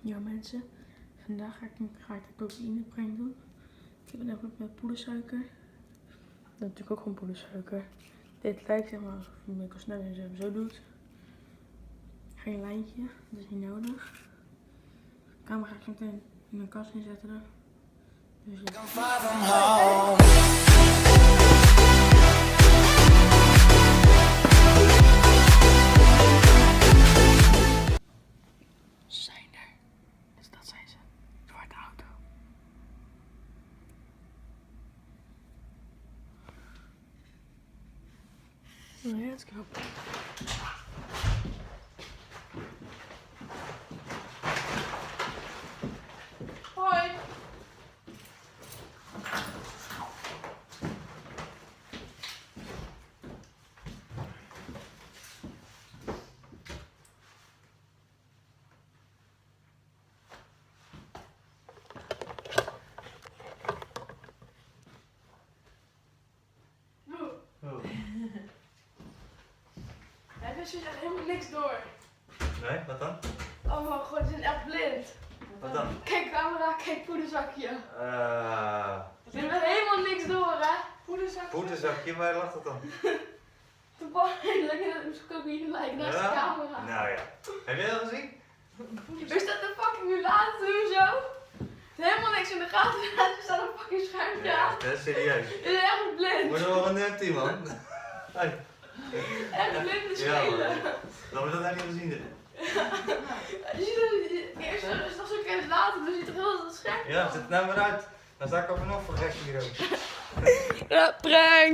Ja mensen, vandaag ga ik de cocaïneprank doen. Ik heb het even met poedersuiker. Dat is natuurlijk ook gewoon poedersuiker. Dit lijkt zeg maar alsof je met snel en zo doet. Geen lijntje, dat is niet nodig. De camera ga ik zo meteen in mijn kast inzetten. Dus ja. Ze zijn er. Dus dat zijn ze. Zwarte auto. Let's go. Hoi. Oh. Hij wist dus echt helemaal niks door. Nee, wat dan? Oh mijn god, ze zijn echt blind. Wat dan? Kijk camera, kijk poederzakje. Ze Uh, hebben helemaal niks door hè. Poederzakje. Poederzakje, waar lag dat dan? Toevallig lekker dat cocaïne lijkt naast de camera. Nou ja. Heb jij dat gezien? Is dat een fucking mulaat zo? Helemaal niks in de gaten, er staat een fucking schuimpje aan. Dat is serieus. Je bent echt blind. Word je wel een neptie, man? Hey. Echt blind te Ja, spelen. man. Dat we dat nou niet gezien hebben. Je ziet het eerst is nog zo'n keer later, dan ziet het heel dat scherm. Ja, zet het nou maar uit. Dan sta ik ook nog voor gek hier ook. Ja, prank!